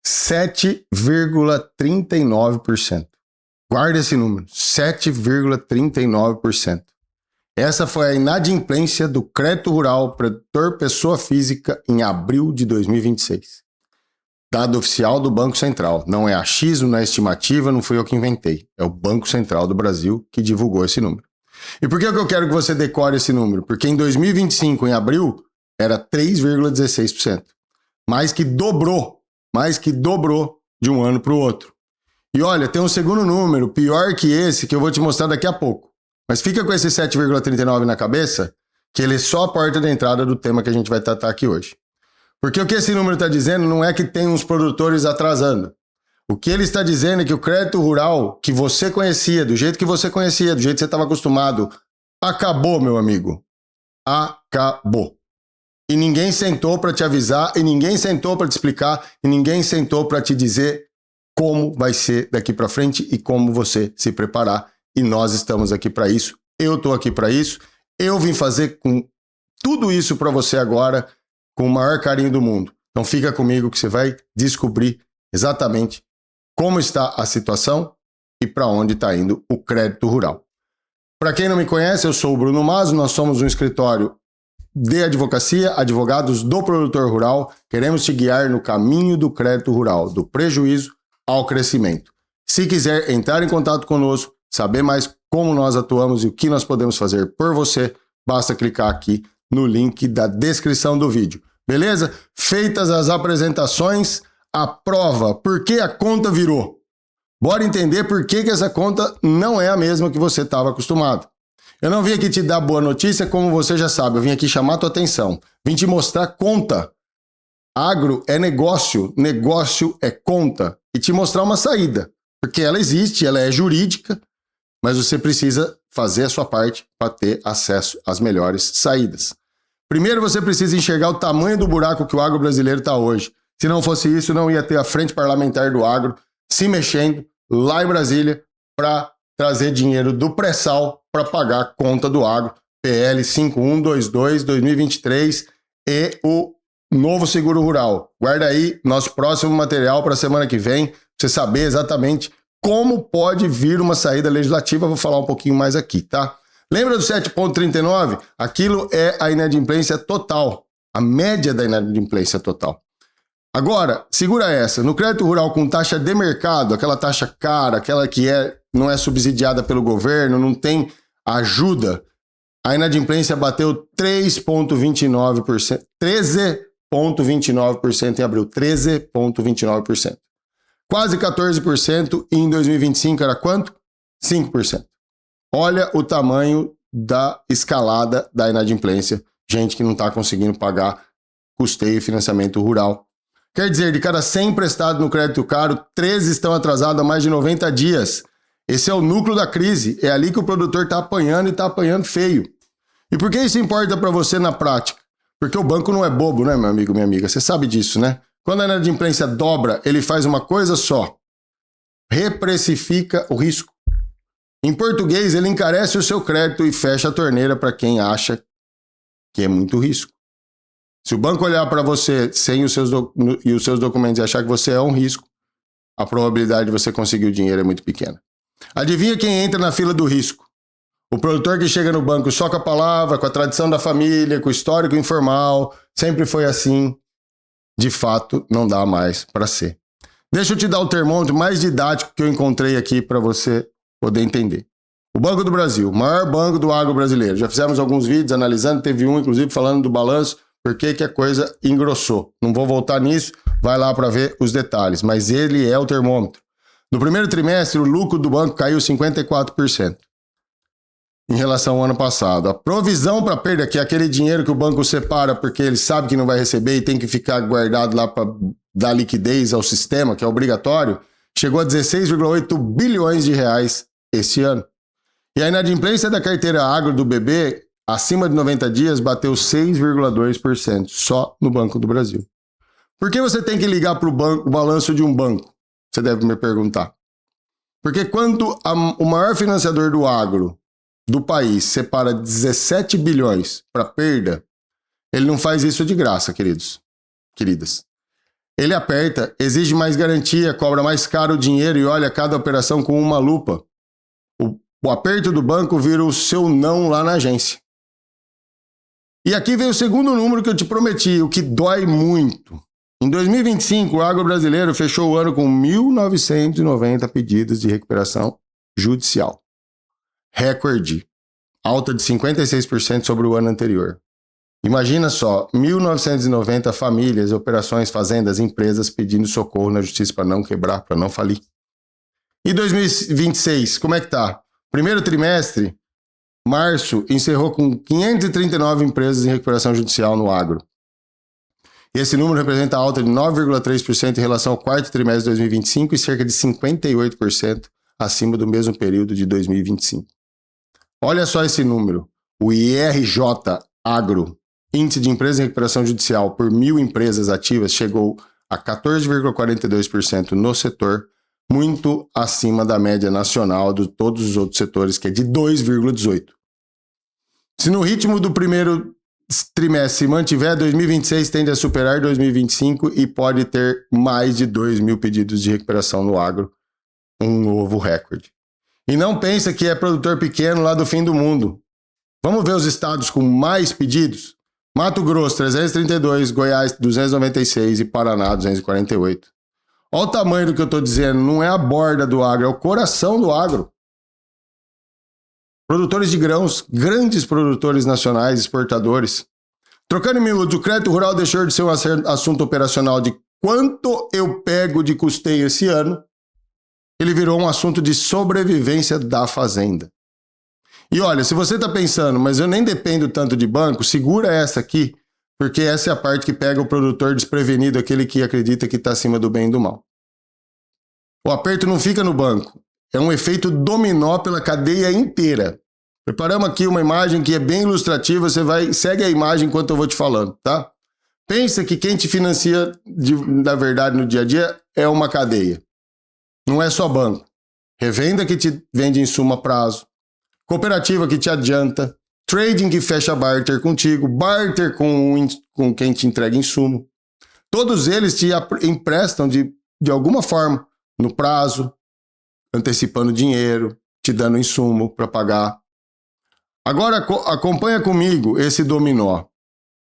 7,39%. Guarda esse número, 7,39%. Essa foi a inadimplência do crédito rural para pessoa física em abril de 2026. Dado oficial do Banco Central. Não é achismo, não é estimativa, não fui eu que inventei. É o Banco Central do Brasil que divulgou esse número. E por que eu quero que você decore esse número? Porque em 2025, em abril, era 3,16%. Mais que dobrou de um ano para o outro. E olha, tem um segundo número, pior que esse, que eu vou te mostrar daqui a pouco. Mas fica com esse 7,39 na cabeça, que ele é só a porta de entrada do tema que a gente vai tratar aqui hoje. Porque o que esse número está dizendo não é que tem uns produtores atrasando. O que ele está dizendo é que o crédito rural que você conhecia, do jeito que você conhecia, do jeito que você estava acostumado, acabou, meu amigo. Acabou. E ninguém sentou para te avisar, e ninguém sentou para te explicar, e ninguém sentou para te dizer como vai ser daqui para frente e como você se preparar. E nós estamos aqui para isso. Eu estou aqui para isso. Eu vim fazer com tudo isso para você agora, com o maior carinho do mundo. Então fica comigo que você vai descobrir exatamente como está a situação e para onde está indo o crédito rural. Para quem não me conhece, eu sou o Bruno Maso, nós somos um escritório de advocacia, advogados do produtor rural. Queremos te guiar no caminho do crédito rural, do prejuízo ao crescimento. Se quiser entrar em contato conosco, saber mais como nós atuamos e o que nós podemos fazer por você, basta clicar aqui no link da descrição do vídeo. Beleza? Feitas as apresentações, a prova, por que a conta virou? Bora entender por que essa conta não é a mesma que você estava acostumado. Eu não vim aqui te dar boa notícia, como você já sabe, eu vim aqui chamar a tua atenção. Vim te mostrar conta. Agro é negócio, negócio é conta. E te mostrar uma saída. Porque ela existe, ela é jurídica, mas você precisa fazer a sua parte para ter acesso às melhores saídas. Primeiro você precisa enxergar o tamanho do buraco que o agro brasileiro está hoje. Se não fosse isso, não ia ter a frente parlamentar do agro se mexendo lá em Brasília para trazer dinheiro do pré-sal para pagar a conta do agro, PL 5122-2023 e o novo seguro rural. Guarda aí nosso próximo material para a semana que vem, para você saber exatamente como pode vir uma saída legislativa. Vou falar um pouquinho mais aqui, tá? Lembra do 7,39? Aquilo é a inadimplência total, a média da inadimplência total. Agora, segura essa, no crédito rural com taxa de mercado, aquela taxa cara, aquela que não é subsidiada pelo governo, não tem ajuda, a inadimplência bateu 3,29%, 13,29% em abril, 13,29%. Quase 14% e em 2025 era quanto? 5%. Olha o tamanho da escalada da inadimplência. Gente que não está conseguindo pagar custeio e financiamento rural. Quer dizer, de cada 100 emprestados no crédito caro, 13 estão atrasados há mais de 90 dias. Esse é o núcleo da crise. É ali que o produtor está apanhando e está apanhando feio. E por que isso importa para você na prática? Porque o banco não é bobo, né, meu amigo, minha amiga? Você sabe disso, né? Quando a inadimplência dobra, ele faz uma coisa só. Reprecifica o risco. Em português, ele encarece o seu crédito e fecha a torneira para quem acha que é muito risco. Se o banco olhar para você sem os seus documentos e achar que você é um risco, a probabilidade de você conseguir o dinheiro é muito pequena. Adivinha quem entra na fila do risco? O produtor que chega no banco só com a palavra, com a tradição da família, com o histórico informal, sempre foi assim. De fato, não dá mais para ser. Deixa eu te dar o termômetro mais didático que eu encontrei aqui para você poder entender. O Banco do Brasil, o maior banco do agro brasileiro. Já fizemos alguns vídeos analisando, teve um inclusive falando do balanço, porque que a coisa engrossou. Não vou voltar nisso, vai lá para ver os detalhes, mas ele é o termômetro. No primeiro trimestre, o lucro do banco caiu 54% em relação ao ano passado. A provisão para perda, que é aquele dinheiro que o banco separa porque ele sabe que não vai receber e tem que ficar guardado lá para dar liquidez ao sistema, que é obrigatório, chegou a 16,8 bilhões de reais esse ano. E a inadimplência da carteira agro do BB, acima de 90 dias, bateu 6,2% só no Banco do Brasil. Por que você tem que ligar para o balanço de um banco? Você deve me perguntar. Porque quando o maior financiador do agro do país separa 17 bilhões para perda, ele não faz isso de graça, queridos, queridas. Ele aperta, exige mais garantia, cobra mais caro o dinheiro e olha cada operação com uma lupa. O aperto do banco vira o seu não lá na agência. E aqui vem o segundo número que eu te prometi, o que dói muito. Em 2025, o agro brasileiro fechou o ano com 1.990 pedidos de recuperação judicial. Recorde. Alta de 56% sobre o ano anterior. Imagina só, 1.990 famílias, operações, fazendas, empresas pedindo socorro na justiça para não quebrar, para não falir. E 2026, como é que tá? Primeiro trimestre, março, encerrou com 539 empresas em recuperação judicial no agro. Esse número representa a alta de 9,3% em relação ao quarto trimestre de 2025 e cerca de 58% acima do mesmo período de 2025. Olha só esse número. O IRJ Agro, Índice de Empresas em Recuperação Judicial por 1.000 empresas ativas, chegou a 14,42% no setor, muito acima da média nacional de todos os outros setores, que é de 2,18%. Se no ritmo do primeiro trimestre se mantiver, 2026 tende a superar 2025 e pode ter mais de 2.000 pedidos de recuperação no agro, um novo recorde. E não pensa que é produtor pequeno lá do fim do mundo. Vamos ver os estados com mais pedidos? Mato Grosso, 332, Goiás, 296 e Paraná, 248. Olha o tamanho do que eu estou dizendo, não é a borda do agro, é o coração do agro. Produtores de grãos, grandes produtores nacionais, exportadores. Trocando em miúdos, o crédito rural deixou de ser um assunto operacional de quanto eu pego de custeio esse ano, ele virou um assunto de sobrevivência da fazenda. E olha, se você está pensando, mas eu nem dependo tanto de banco, segura essa aqui, porque essa é a parte que pega o produtor desprevenido, aquele que acredita que está acima do bem e do mal. O aperto não fica no banco, é um efeito dominó pela cadeia inteira. Preparamos aqui uma imagem que é bem ilustrativa, segue a imagem enquanto eu vou te falando, tá? Pensa que quem te financia, na verdade, no dia a dia, é uma cadeia. Não é só banco. Revenda que te vende insumo a prazo, cooperativa que te adianta, trading que fecha barter contigo, barter com quem te entrega insumo. Todos eles te emprestam de alguma forma, no prazo, antecipando dinheiro, te dando insumo para pagar. Agora acompanha comigo esse dominó.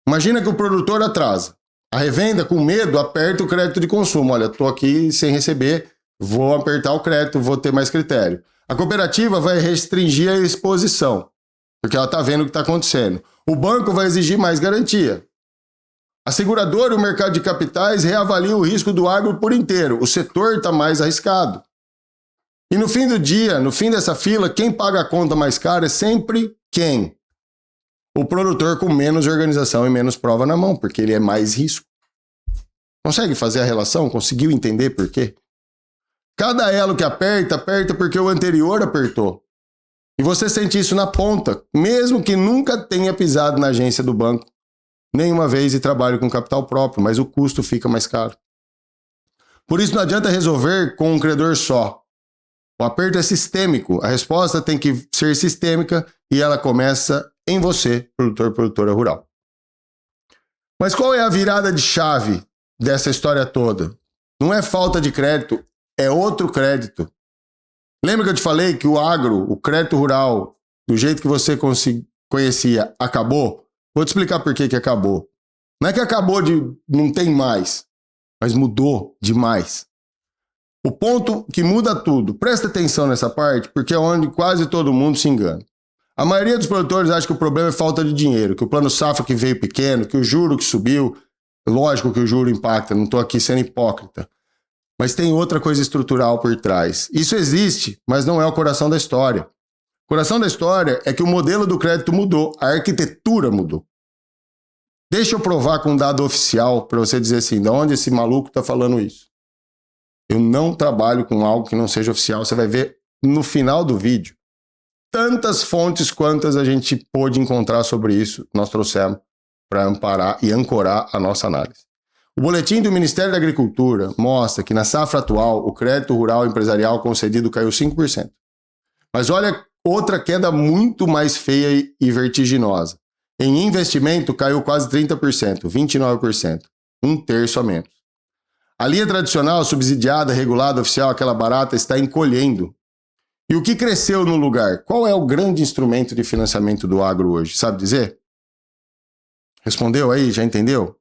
Imagina que o produtor atrasa. A revenda, com medo, aperta o crédito de consumo. Olha, estou aqui sem receber, vou apertar o crédito, vou ter mais critério. A cooperativa vai restringir a exposição, porque ela está vendo o que está acontecendo. O banco vai exigir mais garantia. A seguradora e o mercado de capitais reavaliam o risco do agro por inteiro. O setor está mais arriscado. E no fim do dia, no fim dessa fila, quem paga a conta mais cara é sempre quem? O produtor com menos organização e menos prova na mão, porque ele é mais risco. Consegue fazer a relação? Conseguiu entender por quê? Cada elo que aperta, aperta porque o anterior apertou. E você sente isso na ponta, mesmo que nunca tenha pisado na agência do banco nenhuma vez e trabalhe com capital próprio, mas o custo fica mais caro. Por isso não adianta resolver com um credor só. O aperto é sistêmico, a resposta tem que ser sistêmica e ela começa em você, produtor, produtora rural. Mas qual é a virada de chave dessa história toda? Não é falta de crédito, é outro crédito. Lembra que eu te falei que o agro, o crédito rural, do jeito que você conhecia, acabou? Vou te explicar por que acabou. Não é que acabou de não tem mais, mas mudou demais. O ponto que muda tudo, presta atenção nessa parte, porque é onde quase todo mundo se engana. A maioria dos produtores acha que o problema é falta de dinheiro, que o plano safra que veio pequeno, que o juro que subiu, lógico que o juro impacta, não estou aqui sendo hipócrita. Mas tem outra coisa estrutural por trás. Isso existe, mas não é o coração da história. O coração da história é que o modelo do crédito mudou, a arquitetura mudou. Deixa eu provar com um dado oficial para você dizer assim, de onde esse maluco está falando isso. Eu não trabalho com algo que não seja oficial, você vai ver no final do vídeo. Tantas fontes quantas a gente pôde encontrar sobre isso, nós trouxemos para amparar e ancorar a nossa análise. O boletim do Ministério da Agricultura mostra que na safra atual o crédito rural empresarial concedido caiu 5%. Mas olha outra queda muito mais feia e vertiginosa. Em investimento caiu quase 30%, 29%, um terço a menos. A linha tradicional, subsidiada, regulada, oficial, aquela barata, está encolhendo. E o que cresceu no lugar? Qual é o grande instrumento de financiamento do agro hoje? Sabe dizer? Respondeu aí? Já entendeu?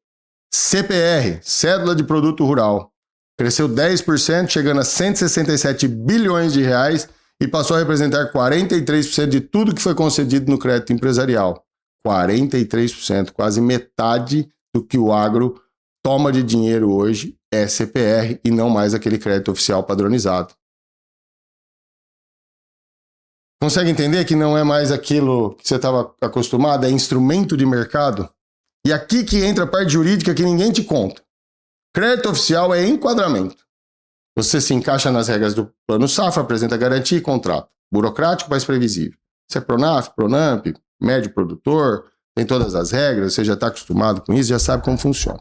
CPR, Cédula de Produto Rural. Cresceu 10%, chegando a 167 bilhões de reais e passou a representar 43% de tudo que foi concedido no crédito empresarial. 43%, quase metade do que o agro toma de dinheiro hoje é CPR e não mais aquele crédito oficial padronizado. Consegue entender que não é mais aquilo que você estava acostumado? É instrumento de mercado? E aqui que entra a parte jurídica que ninguém te conta. Crédito oficial é enquadramento. Você se encaixa nas regras do Plano Safra, apresenta garantia e contrato. Burocrático, mas previsível. Você é Pronaf, Pronamp, médio produtor, tem todas as regras, você já está acostumado com isso, já sabe como funciona.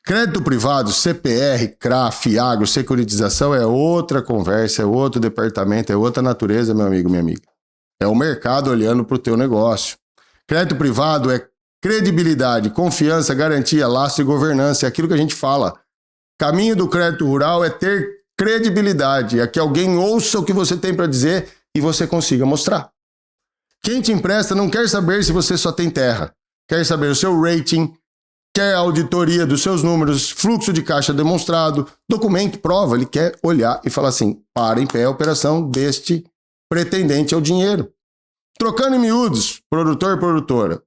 Crédito privado, CPR, CRAF, agro, securitização é outra conversa, é outro departamento, é outra natureza, meu amigo, minha amiga. É o mercado olhando para o teu negócio. Crédito privado é credibilidade, confiança, garantia, laço e governança. É aquilo que a gente fala. Caminho do crédito rural é ter credibilidade. É que alguém ouça o que você tem para dizer e você consiga mostrar. Quem te empresta não quer saber se você só tem terra. Quer saber o seu rating, quer a auditoria dos seus números, fluxo de caixa demonstrado, documento, prova. Ele quer olhar e falar assim, para em pé a operação deste pretendente ao dinheiro. Trocando em miúdos, produtor e produtora.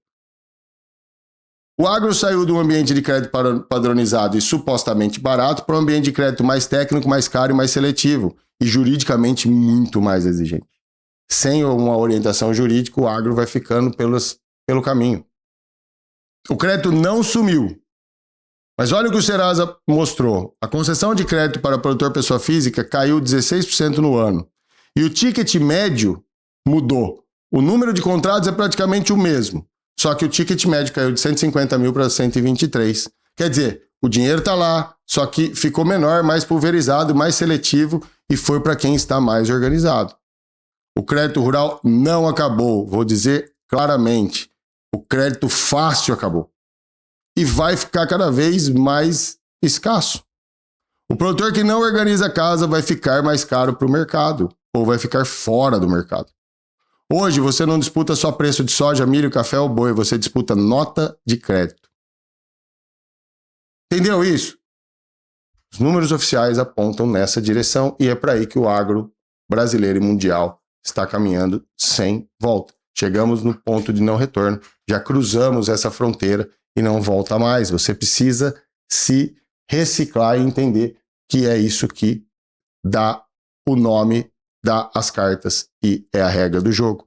O agro saiu de um ambiente de crédito padronizado e supostamente barato para um ambiente de crédito mais técnico, mais caro e mais seletivo. E juridicamente muito mais exigente. Sem uma orientação jurídica, o agro vai ficando pelo caminho. O crédito não sumiu. Mas olha o que o Serasa mostrou. A concessão de crédito para produtor pessoa física caiu 16% no ano. E o ticket médio mudou. O número de contratos é praticamente o mesmo. Só que o ticket médio caiu de 150 mil para 123. Quer dizer, o dinheiro está lá, só que ficou menor, mais pulverizado, mais seletivo e foi para quem está mais organizado. O crédito rural não acabou, vou dizer claramente. O crédito fácil acabou. E vai ficar cada vez mais escasso. O produtor que não organiza a casa vai ficar mais caro para o mercado, ou vai ficar fora do mercado. Hoje você não disputa só preço de soja, milho, café ou boi, você disputa nota de crédito. Entendeu isso? Os números oficiais apontam nessa direção e é para aí que o agro brasileiro e mundial está caminhando sem volta. Chegamos no ponto de não retorno, já cruzamos essa fronteira e não volta mais. Você precisa se reciclar e entender que é isso que dá o nome, dá as cartas e é a regra do jogo.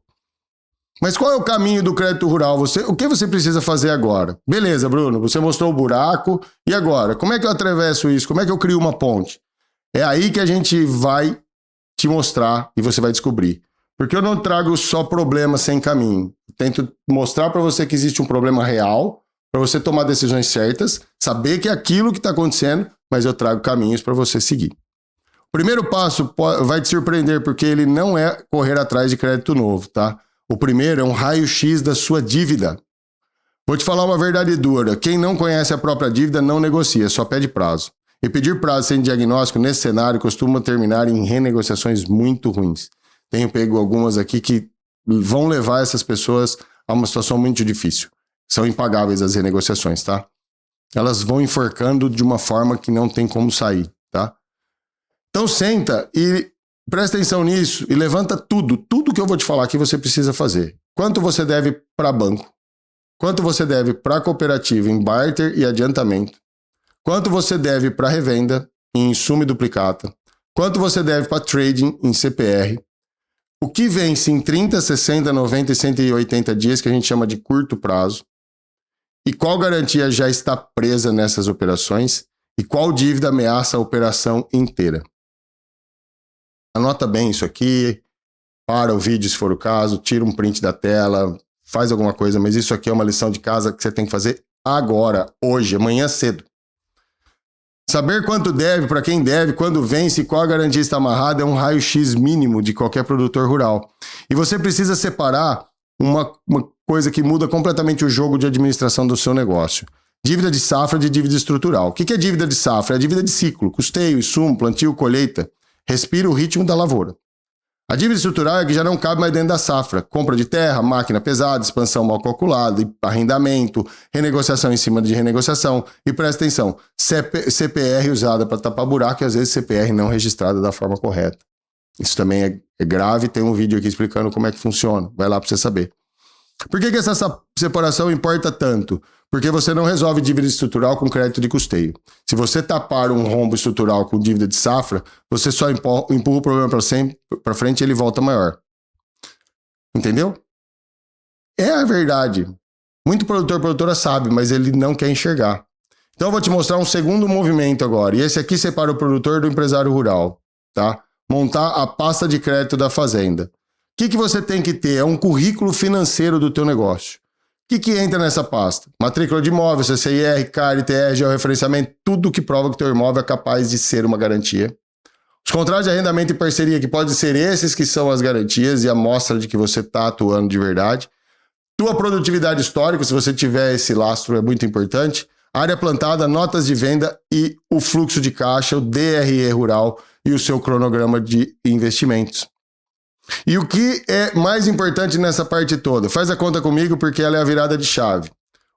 Mas qual é o caminho do crédito rural? O que você precisa fazer agora? Beleza, Bruno, você mostrou o buraco, e agora? Como é que eu atravesso isso? Como é que eu crio uma ponte? É aí que a gente vai te mostrar e você vai descobrir. Porque eu não trago só problemas sem caminho. Tento mostrar para você que existe um problema real, para você tomar decisões certas, saber que é aquilo que está acontecendo, mas eu trago caminhos para você seguir. O primeiro passo vai te surpreender, porque ele não é correr atrás de crédito novo, tá? O primeiro é um raio-x da sua dívida. Vou te falar uma verdade dura. Quem não conhece a própria dívida não negocia, só pede prazo. E pedir prazo sem diagnóstico nesse cenário costuma terminar em renegociações muito ruins. Tenho pego algumas aqui que vão levar essas pessoas a uma situação muito difícil. São impagáveis as renegociações, tá? Elas vão enforcando de uma forma que não tem como sair, tá? Então senta e presta atenção nisso e levanta tudo que eu vou te falar que você precisa fazer. Quanto você deve para banco? Quanto você deve para cooperativa em barter e adiantamento? Quanto você deve para revenda em insumo e duplicata? Quanto você deve para trading em CPR? O que vence em 30, 60, 90 e 180 dias, que a gente chama de curto prazo? E qual garantia já está presa nessas operações? E qual dívida ameaça a operação inteira? Anota bem isso aqui, para o vídeo se for o caso, tira um print da tela, faz alguma coisa, mas isso aqui é uma lição de casa que você tem que fazer agora, hoje, amanhã cedo. Saber quanto deve, para quem deve, quando vence e qual a garantia está amarrada é um raio-x mínimo de qualquer produtor rural. E você precisa separar uma coisa que muda completamente o jogo de administração do seu negócio. Dívida de safra de dívida estrutural. O que é dívida de safra? É a dívida de ciclo, custeio, insumo, plantio, colheita. Respira o ritmo da lavoura. A dívida estrutural é que já não cabe mais dentro da safra. Compra de terra, máquina pesada, expansão mal calculada, arrendamento, renegociação em cima de renegociação. E presta atenção, CPR usada para tapar buraco e às vezes CPR não registrada da forma correta. Isso também é grave, tem um vídeo aqui explicando como é que funciona. Vai lá para você saber. Por que essa separação importa tanto? Porque você não resolve dívida estrutural com crédito de custeio. Se você tapar um rombo estrutural com dívida de safra, você só empurra o problema para frente e ele volta maior. Entendeu? É a verdade. Muito produtora sabe, mas ele não quer enxergar. Então eu vou te mostrar um segundo movimento agora. E esse aqui separa o produtor do empresário rural. Tá? Montar a pasta de crédito da fazenda. O que você tem que ter? É um currículo financeiro do teu negócio. O que entra nessa pasta? Matrícula de imóvel, CCIR, CAR, ITR, georreferenciamento, tudo que prova que teu imóvel é capaz de ser uma garantia. Os contratos de arrendamento e parceria, que podem ser esses que são as garantias e a mostra de que você está atuando de verdade. Tua produtividade histórica, se você tiver esse lastro, é muito importante. Área plantada, notas de venda e o fluxo de caixa, o DRE rural e o seu cronograma de investimentos. E o que é mais importante nessa parte toda? Faz a conta comigo porque ela é a virada de chave.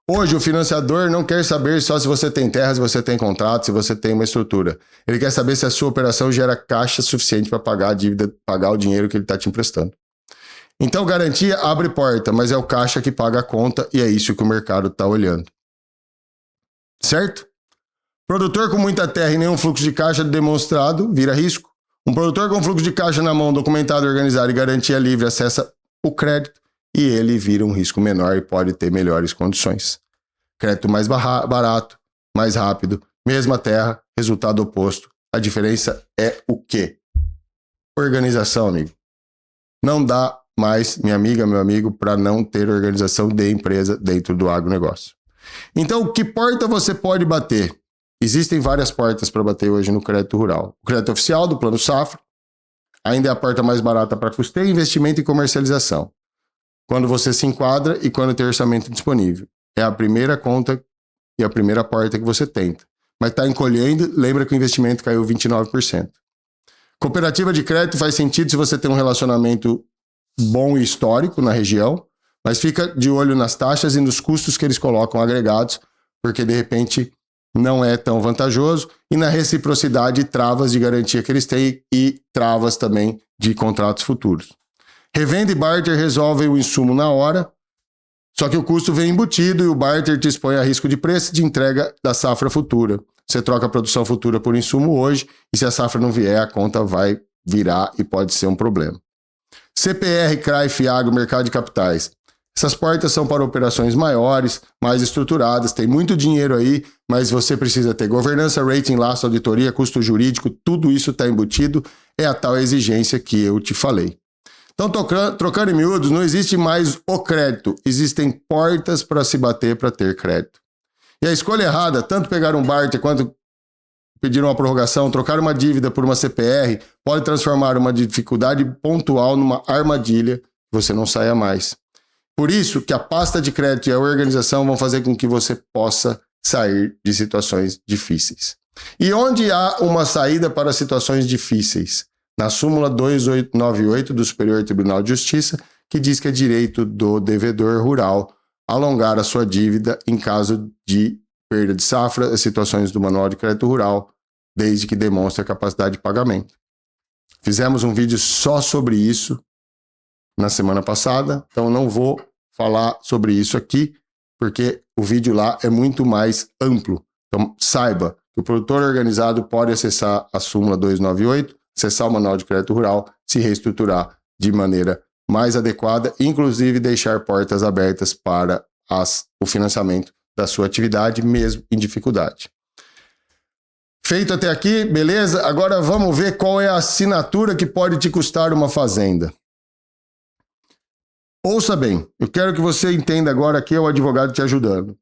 Hoje o financiador não quer saber só se você tem terra, se você tem contrato, se você tem uma estrutura. Ele quer saber se a sua operação gera caixa suficiente para pagar a dívida, pagar o dinheiro que ele está te emprestando. Então garantia abre porta, mas é o caixa que paga a conta e é isso que o mercado está olhando. Certo? Produtor com muita terra e nenhum fluxo de caixa demonstrado vira risco. Um produtor com fluxo de caixa na mão, documentado, organizado e garantia livre acessa o crédito e ele vira um risco menor e pode ter melhores condições. Crédito mais barato, mais rápido, mesma terra, resultado oposto. A diferença é o quê? Organização, amigo. Não dá mais, minha amiga, meu amigo, para não ter organização de empresa dentro do agronegócio. Então, que porta você pode bater? Existem várias portas para bater hoje no crédito rural. O crédito oficial do Plano Safra ainda é a porta mais barata para custeio, investimento e comercialização. Quando você se enquadra e quando tem orçamento disponível. É a primeira conta e a primeira porta que você tenta. Mas está encolhendo, lembra que o investimento caiu 29%. Cooperativa de crédito faz sentido se você tem um relacionamento bom e histórico na região, mas fica de olho nas taxas e nos custos que eles colocam agregados, porque de repente não é tão vantajoso, e na reciprocidade travas de garantia que eles têm e travas também de contratos futuros. Revenda e barter resolvem o insumo na hora, só que o custo vem embutido e o barter te expõe a risco de preço de entrega da safra futura. Você troca a produção futura por insumo hoje e se a safra não vier, a conta vai virar e pode ser um problema. CPR, CRAI, FIAGRO, mercado de capitais. Essas portas são para operações maiores, mais estruturadas, tem muito dinheiro aí, mas você precisa ter governança, rating, laço, auditoria, custo jurídico, tudo isso está embutido, é a tal exigência que eu te falei. Então, trocando em miúdos, não existe mais o crédito, existem portas para se bater para ter crédito. E a escolha errada, tanto pegar um barter quanto pedir uma prorrogação, trocar uma dívida por uma CPR, pode transformar uma dificuldade pontual numa armadilha que você não saia mais. Por isso que a pasta de crédito e a organização vão fazer com que você possa sair de situações difíceis. E onde há uma saída para situações difíceis? Na súmula 2898 do Superior Tribunal de Justiça, que diz que é direito do devedor rural alongar a sua dívida em caso de perda de safra, situações do Manual de Crédito Rural, desde que demonstre a capacidade de pagamento. Fizemos um vídeo só sobre isso na semana passada, então não vou falar sobre isso aqui, porque o vídeo lá é muito mais amplo. Então saiba que o produtor organizado pode acessar a súmula 298, acessar o Manual de Crédito Rural, se reestruturar de maneira mais adequada, inclusive deixar portas abertas para o financiamento da sua atividade, mesmo em dificuldade. Feito até aqui, beleza? Agora vamos ver qual é a assinatura que pode te custar uma fazenda. Ouça bem, eu quero que você entenda agora que é o advogado te ajudando.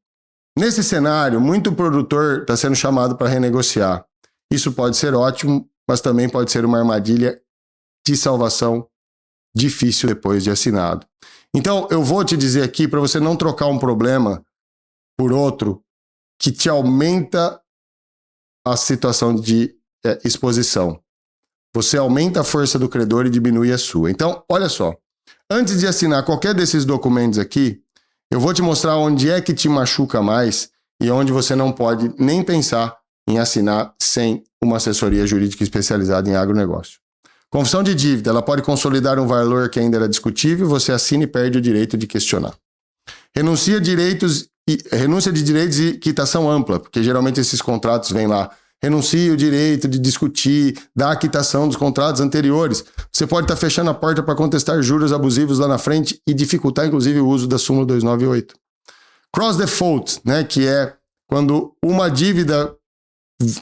Nesse cenário, muito produtor está sendo chamado para renegociar. Isso pode ser ótimo, mas também pode ser uma armadilha de salvação difícil depois de assinado. Então, eu vou te dizer aqui para você não trocar um problema por outro que te aumenta a situação de exposição. Você aumenta a força do credor e diminui a sua. Então, olha só. Antes de assinar qualquer desses documentos aqui, eu vou te mostrar onde é que te machuca mais e onde você não pode nem pensar em assinar sem uma assessoria jurídica especializada em agronegócio. Confissão de dívida, ela pode consolidar um valor que ainda era discutível, você assina e perde o direito de questionar. Renúncia de direitos e quitação ampla, porque geralmente esses contratos vêm lá. Renuncia o direito de discutir, da quitação dos contratos anteriores. Você pode estar fechando a porta para contestar juros abusivos lá na frente e dificultar, inclusive, o uso da súmula 298. Cross default, né, que é quando uma dívida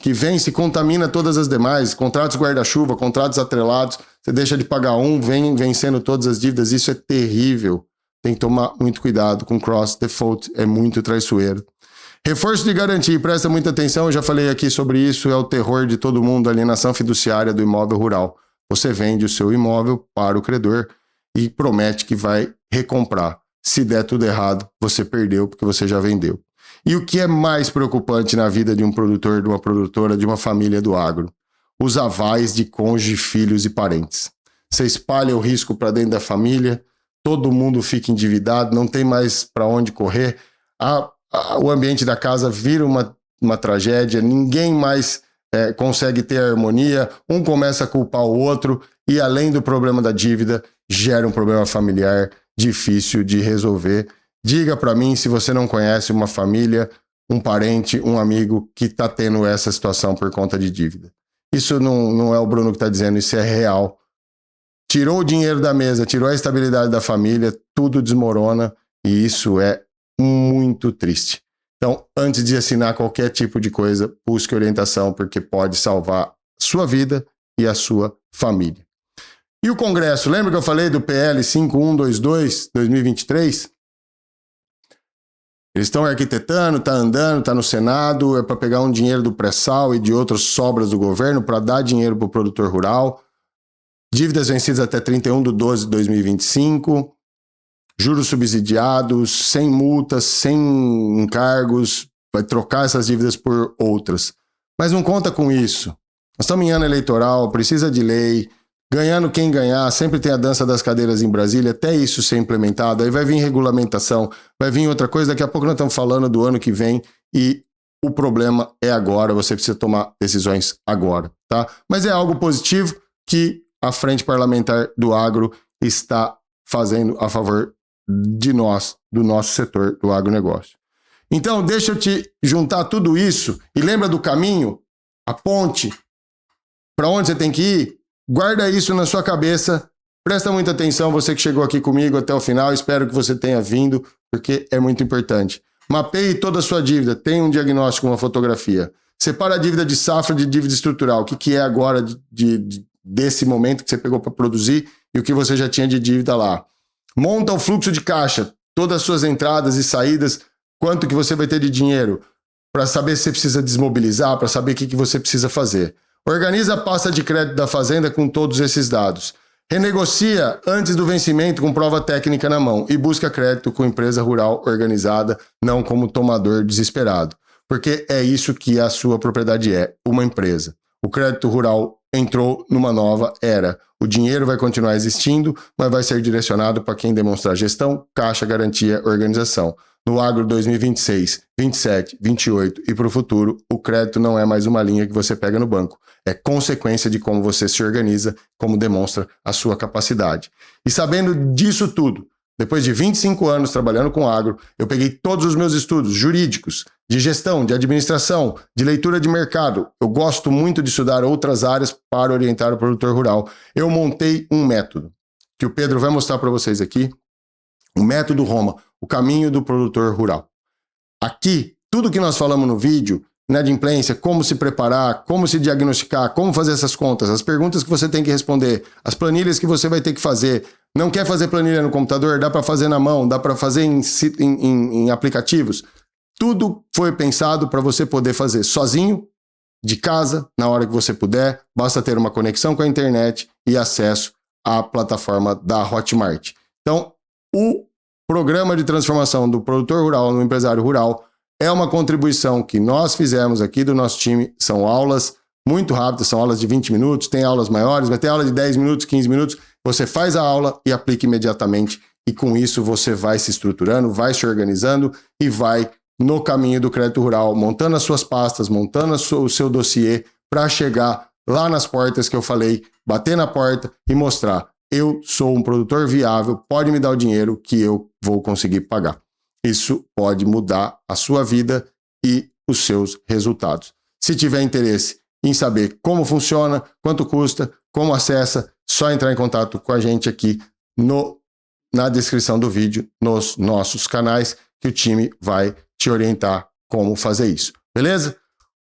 que vence contamina todas as demais, contratos guarda-chuva, contratos atrelados, você deixa de pagar um, vem vencendo todas as dívidas, isso é terrível. Tem que tomar muito cuidado com cross default, é muito traiçoeiro. Reforço de garantia, presta muita atenção, eu já falei aqui sobre isso, é o terror de todo mundo, alienação fiduciária do imóvel rural. Você vende o seu imóvel para o credor e promete que vai recomprar. Se der tudo errado, você perdeu porque você já vendeu. E o que é mais preocupante na vida de um produtor, de uma produtora, de uma família do agro? Os avais de cônjuge, filhos e parentes. Você espalha o risco para dentro da família, todo mundo fica endividado, não tem mais para onde correr, o ambiente da casa vira uma tragédia, ninguém mais consegue ter harmonia, um começa a culpar o outro e, além do problema da dívida, gera um problema familiar difícil de resolver. Diga para mim se você não conhece uma família, um parente, um amigo que está tendo essa situação por conta de dívida. Isso não é o Bruno que está dizendo, isso é real. Tirou o dinheiro da mesa, tirou a estabilidade da família, tudo desmorona e isso é muito triste. Então, antes de assinar qualquer tipo de coisa, busque orientação, porque pode salvar sua vida e a sua família. E o Congresso, lembra que eu falei do PL 5122-2023? Eles estão arquitetando, está andando, está no Senado, é para pegar um dinheiro do pré-sal e de outras sobras do governo para dar dinheiro para o produtor rural. Dívidas vencidas até 31/12/2025. Juros subsidiados, sem multas, sem encargos, vai trocar essas dívidas por outras. Mas não conta com isso. Nós estamos em ano eleitoral, precisa de lei, ganhando quem ganhar, sempre tem a dança das cadeiras em Brasília, até isso ser implementado, aí vai vir regulamentação, vai vir outra coisa, daqui a pouco nós estamos falando do ano que vem e o problema é agora, você precisa tomar decisões agora, tá? Mas é algo positivo que a Frente Parlamentar do Agro está fazendo a favor de nós, do nosso setor do agronegócio. Então, deixa eu te juntar tudo isso e lembra do caminho, a ponte, para onde você tem que ir? Guarda isso na sua cabeça, presta muita atenção, você que chegou aqui comigo até o final, espero que você tenha vindo, porque é muito importante. Mapeie toda a sua dívida, tenha um diagnóstico, uma fotografia. Separa a dívida de safra de dívida estrutural, o que é agora desse momento que você pegou para produzir e o que você já tinha de dívida lá. Monta o fluxo de caixa, todas as suas entradas e saídas, quanto que você vai ter de dinheiro, para saber se você precisa desmobilizar, para saber o que você precisa fazer. Organiza a pasta de crédito da fazenda com todos esses dados. Renegocia antes do vencimento com prova técnica na mão e busca crédito com empresa rural organizada, não como tomador desesperado. Porque é isso que a sua propriedade é, uma empresa. O crédito rural entrou numa nova era. O dinheiro vai continuar existindo, mas vai ser direcionado para quem demonstrar gestão, caixa, garantia, organização. No agro 2026, 27, 28 e para o futuro, o crédito não é mais uma linha que você pega no banco. É consequência de como você se organiza, como demonstra a sua capacidade. E sabendo disso tudo, depois de 25 anos trabalhando com agro, eu peguei todos os meus estudos jurídicos, de gestão, de administração, de leitura de mercado. Eu gosto muito de estudar outras áreas para orientar o produtor rural. Eu montei um método, que o Pedro vai mostrar para vocês aqui, o método Roma, o caminho do produtor rural. Aqui, tudo que nós falamos no vídeo, inadimplência, como se preparar, como se diagnosticar, como fazer essas contas, as perguntas que você tem que responder, as planilhas que você vai ter que fazer. Não quer fazer planilha no computador? Dá para fazer na mão, dá para fazer em aplicativos. Tudo foi pensado para você poder fazer sozinho, de casa, na hora que você puder. Basta ter uma conexão com a internet e acesso à plataforma da Hotmart. Então, o programa de transformação do produtor rural no empresário rural É uma contribuição que nós fizemos aqui do nosso time, são aulas muito rápidas, são aulas de 20 minutos, tem aulas maiores, vai ter aula de 10 minutos, 15 minutos, você faz a aula e aplica imediatamente, e com isso você vai se estruturando, vai se organizando e vai no caminho do crédito rural, montando as suas pastas, montando o seu dossiê para chegar lá nas portas que eu falei, bater na porta e mostrar, eu sou um produtor viável, pode me dar o dinheiro que eu vou conseguir pagar. Isso pode mudar a sua vida e os seus resultados. Se tiver interesse em saber como funciona, quanto custa, como acessa, só entrar em contato com a gente aqui na descrição do vídeo, nos nossos canais, que o time vai te orientar como fazer isso. Beleza?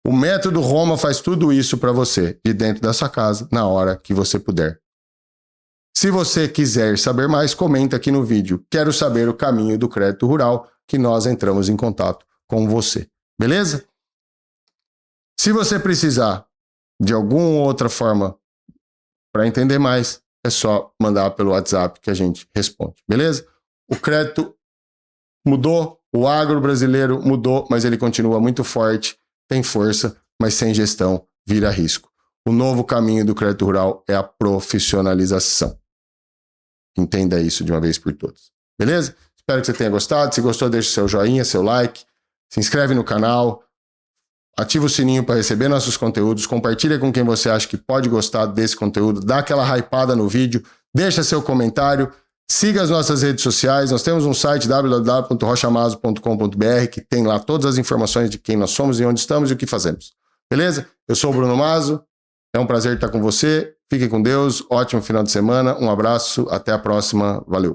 O método Roma faz tudo isso para você, de dentro da sua casa, na hora que você puder. Se você quiser saber mais, comenta aqui no vídeo. Quero saber o caminho do crédito rural, que nós entramos em contato com você. Beleza? Se você precisar de alguma outra forma para entender mais, é só mandar pelo WhatsApp que a gente responde. Beleza? O crédito mudou, o agro brasileiro mudou, mas ele continua muito forte, tem força, mas sem gestão vira risco. O novo caminho do crédito rural é a profissionalização. Entenda isso de uma vez por todas. Beleza? Espero que você tenha gostado. Se gostou, deixe seu joinha, seu like, se inscreve no canal, ativa o sininho para receber nossos conteúdos, compartilha com quem você acha que pode gostar desse conteúdo, dá aquela hypada no vídeo, deixa seu comentário, siga as nossas redes sociais. Nós temos um site www.rochamazo.com.br que tem lá todas as informações de quem nós somos e onde estamos e o que fazemos. Beleza? Eu sou o Bruno Mazo, é um prazer estar com você. Fique com Deus, ótimo final de semana, um abraço, até a próxima, valeu!